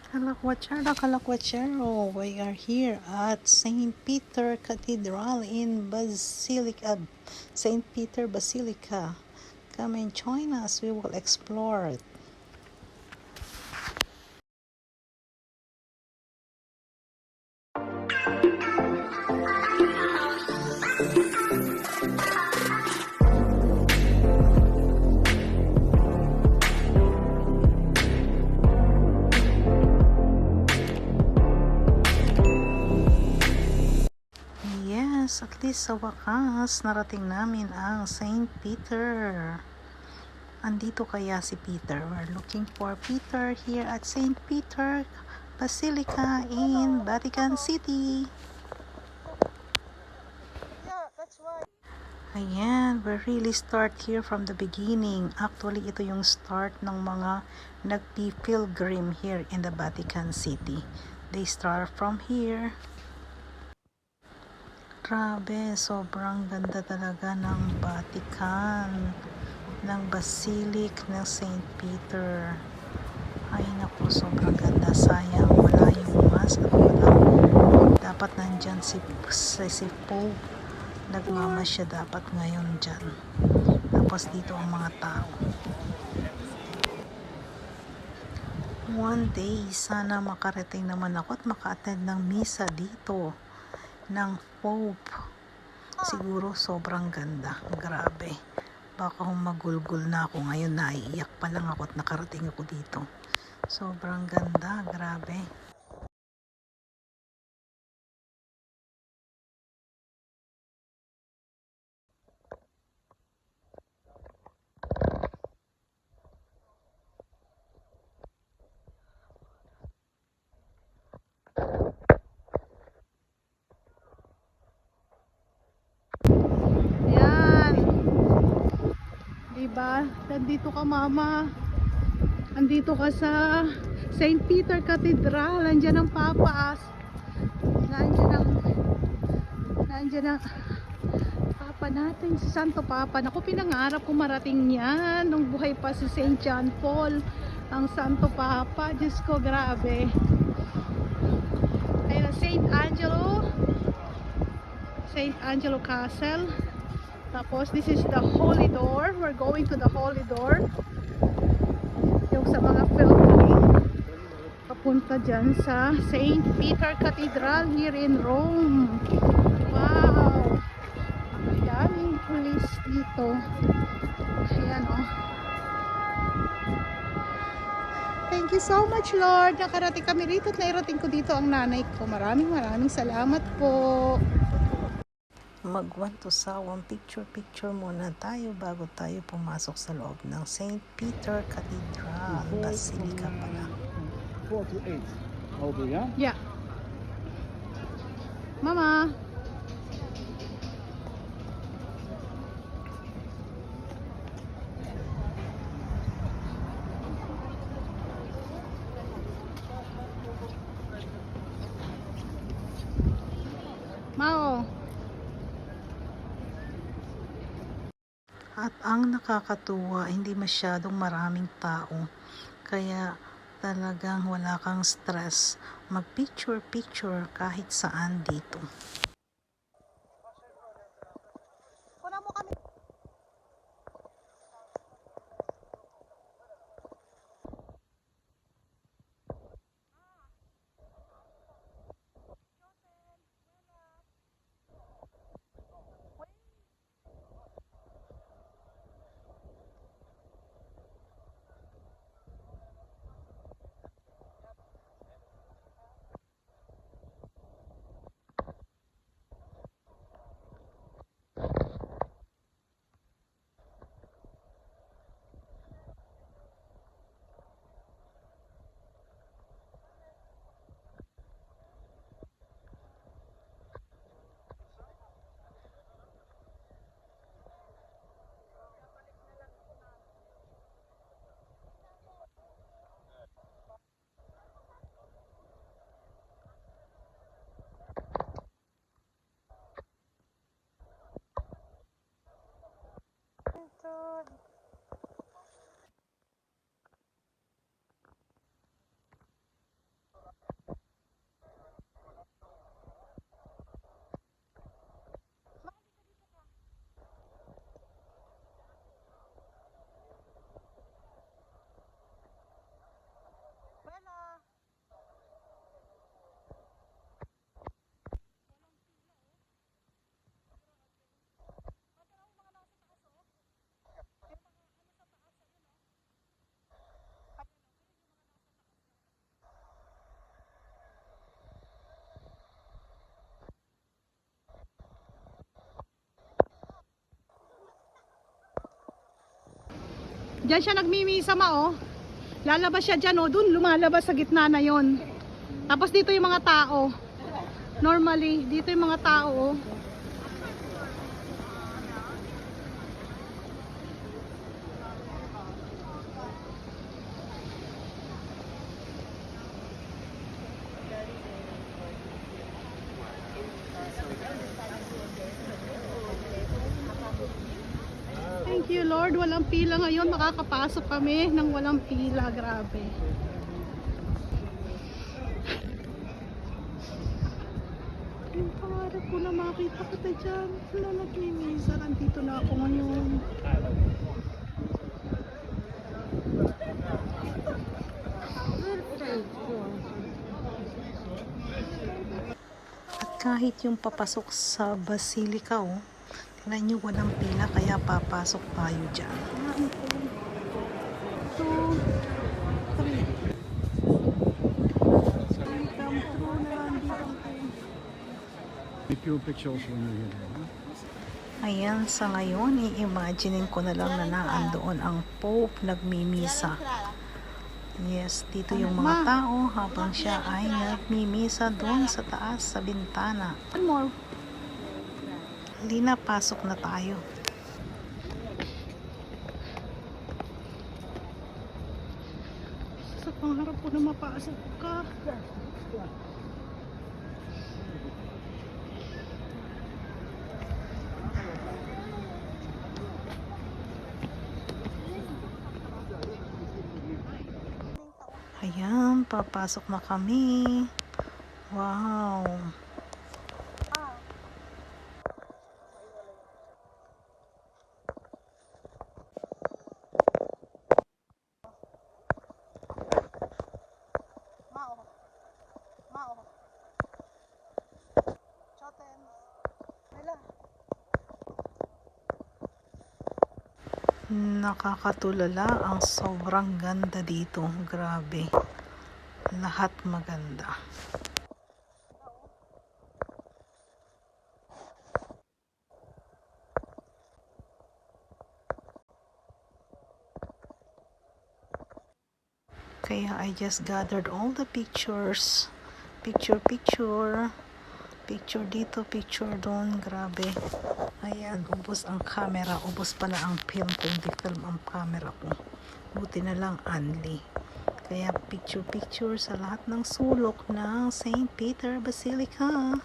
Kalakwacharo, Kalakwacharo, we are here at St. Peter Cathedral in Basilica, St. Peter Basilica. Come and join us, we will explore it. Yes, at least sa wakas, narating namin ang St. Peter. Andito kaya si Peter? We're looking for Peter here at St. Peter Basilica in Vatican City. Ayan, we really start here from the beginning. Actually, ito yung start ng mga nagpi-pilgrim here in the Vatican City. They start from here. Grabe, sobrang ganda talaga ng Vatican, ng Basilic ng St. Peter. Ay naku, sobrang ganda. Sayang, wala yung mask at wala. Dapat nandyan si Pope. Nagmamasya dapat ngayon dyan. Tapos dito ang mga tao. One day, sana makarating naman ako at maka-attend ng misa dito ng Pope. Siguro sobrang ganda. Grabe. Baka humagulgul na ako ngayon. Naiiyak pa lang ako at nakarating ako dito. Sobrang ganda. Grabe. Diba? Nandito ka, mama. Andito ka sa St. Peter Cathedral. Nandiyan ang papas. Nandiyan ang papa natin, si Santo Papa. Naku, pinangarap ko marating yan nung buhay pa si St. John Paul. Ang Santo Papa. Diyos ko, grabe. Ayun, St. Angelo Castle. Tapos, this is the Holy Door. We're going to the Holy Door. Yung sa mga pilgrim papunta dyan sa St. Peter Cathedral here in Rome. Wow! Ang daming pulis dito. Ayan, oh. Thank you so much, Lord. Nakarating kami rito at nairating ko dito ang nanay ko. Maraming salamat po. Magwantusawang picture muna tayo bago tayo pumasok sa loob ng St. Peter Cathedral. Basilica pala. 48. Over, yeah? Yeah. Mama. Mao. At ang nakakatuwa, hindi masyadong maraming tao. Kaya talagang wala kang stress. Mag-picture kahit saan dito. Diyan siya nagmimisa oh. Lalabas siya dyan oh. Doon lumalabas sa gitna na yon. Tapos dito yung mga tao. Normally, dito yung mga tao oh. Thank you Lord, walang pila ngayon. Makakapasok kami ng walang pila. Grabe. Yung pangarap ko na makita kita dyan. Wala nagmimisa. Nandito na ako ngayon. At kahit yung papasok sa Basilica oh, tingnan nyo walang pila kaya papasok tayo dyan. 2, 3. Make your pictures when you're here. Huh? Ayan, sa ngayon, i-imaginein ko na lang na naandoon ang Pope nagmimisa. Yes, dito yung mga tao habang siya ay nagmimisa doon sa taas sa bintana. One more. Lina, pasok na tayo. Sa pangarap ko na mapasok ka. Ayan, papasok na kami. Wow. Nakakatulala ang sobrang ganda dito. Grabe. Lahat maganda. Kaya I just gathered all the pictures. Picture dito, picture doon. Grabe. Ayan, ubos ang camera. Ubos pala ang film ko. Hindi film ang camera ko. Buti na lang only. Kaya picture sa lahat ng sulok ng St. Peter Basilica.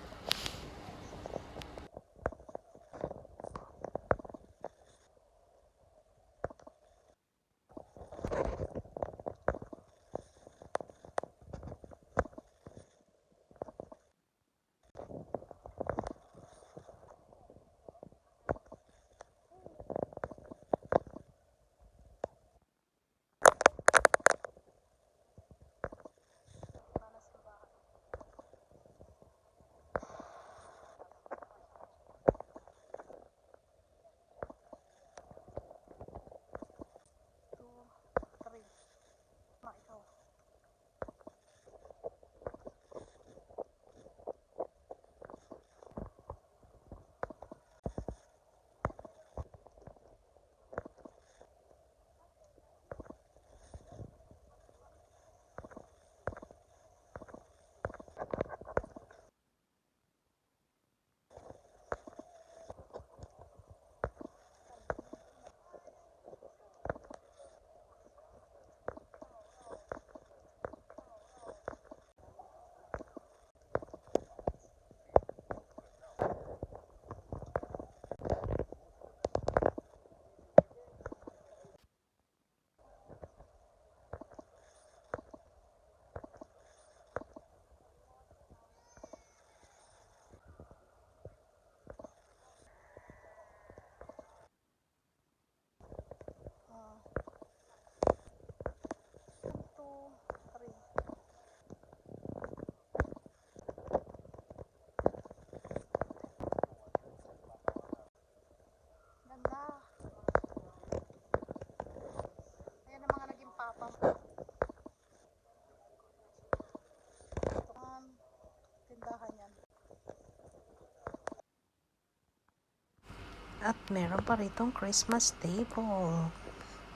At meron pa ritong Christmas table.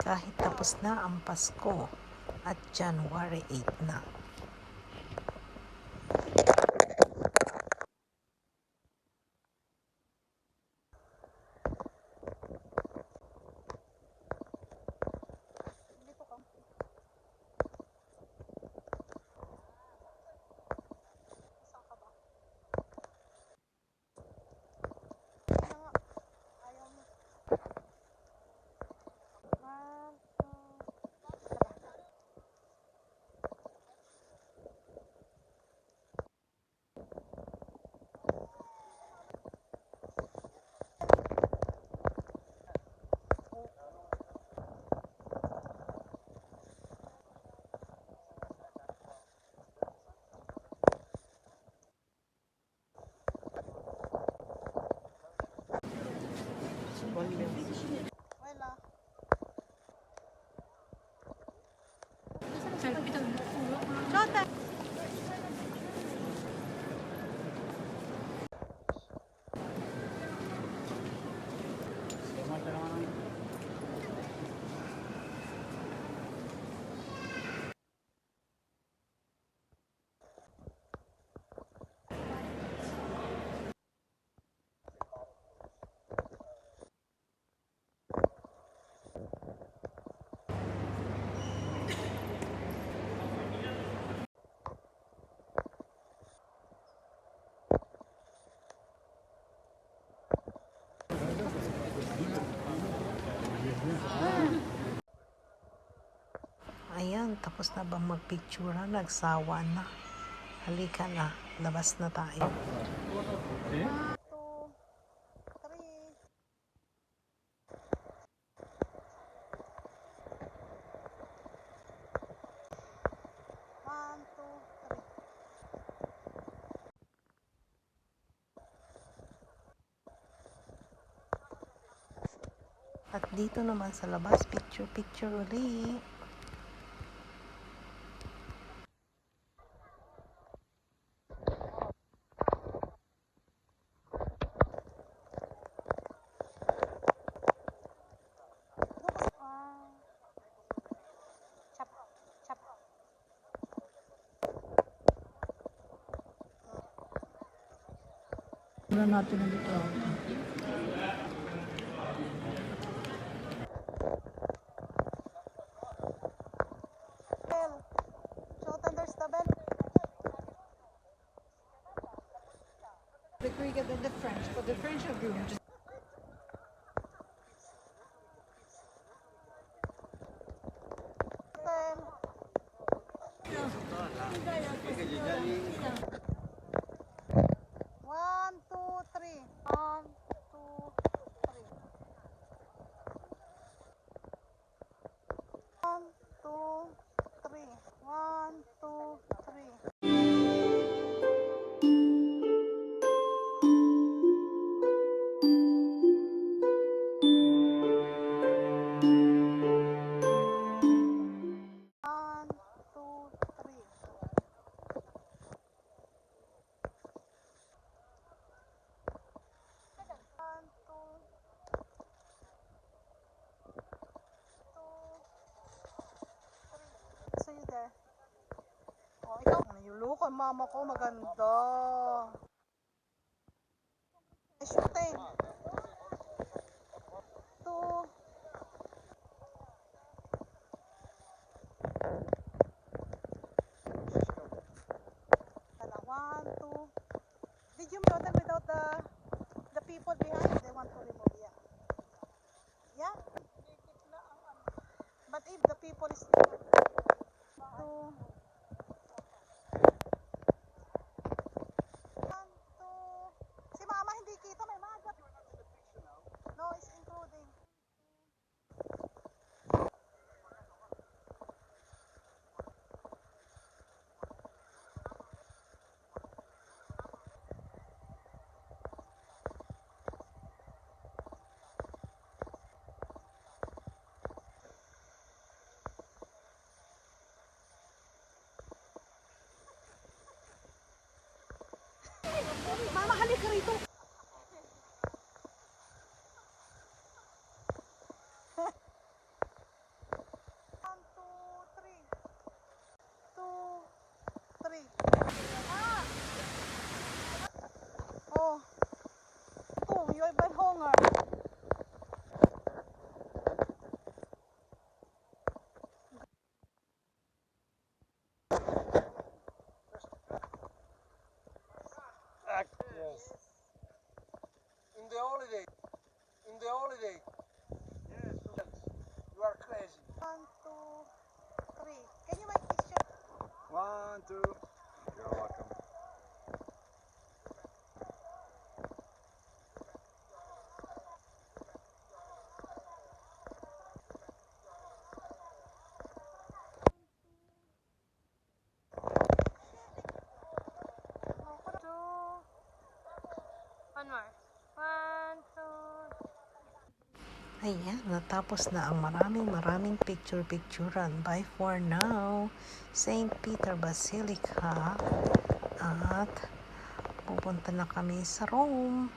kahit tapos na ang Pasko at January 8 na. Ayan, tapos na bang magpictura? Nagsawa na. Halika na, labas na tayo. At dito naman sa labas, picture ulit. Wala natin ang dito. The cricket and the French, but the French are doing just Nayulukan mama ko, maganda. Shooting. Two. One, two. Did you model without the people behind? They want to remove, yeah. Yeah? But if the people is two. Si mama hindi kita, may magat. No, it's including. Mama, halika rito. the holiday. Yes. You are crazy. 1, 2, 3. Can you make picture? 1, 2. You're welcome. One more. 1, 2. Ayan, natapos na ang maraming picture-picturean. Bye for now. St. Peter Basilica. At pupunta na kami sa Rome.